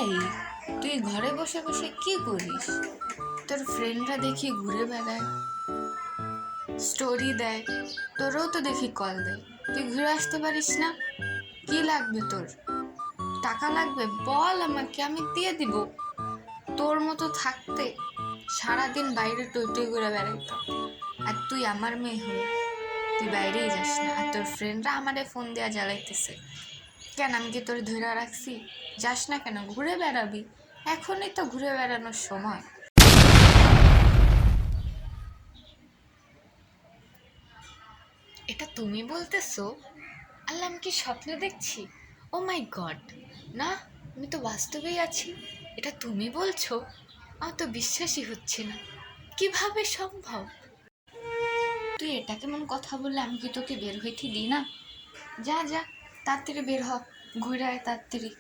এই, তুই ঘরে বসে বসে কি করিস? তোর ফ্রেন্ডরা দেখি ঘুরে বেড়ায়, স্টোরি দেয়, তোরও তো দেখি কল দেয়। তুই ঘুরে আসতে পারিস না? কি লাগবে তোর? টাকা লাগবে? বল আমাকে, আমি দিয়ে দিব। তোর মতো থাকতে সারাদিন বাইরে টই টই করে বেড়াইতাম। আর তুই আমার মেয়ে হয়ে তুই বাইরেই যাস না, আর তোর ফ্রেন্ডরা আমারে ফোন দেওয়া জ্বালাইতেছে। কেন, আমি কি তোর ধরে রাখছি? যাস না কেন? ঘুরে বেড়াবি, এখনই তো ঘুরে বেড়ানোর সময়। এটা তুমি বলতেছো? আল্লাহ, আমি কি স্বপ্ন দেখছি? ও মাই গড, না, আমি তো বাস্তবেই আছি। এটা তুমি বলছো? আমার তো বিশ্বাসই হচ্ছে না। কিভাবে সম্ভব? তুই এটা কেমন কথা বললে? আমি কি তোকে বের হইতে দিই না? যা যা, তাড়াতাড়ি বের হ, ঘুরে আয় তাড়াতাড়ি।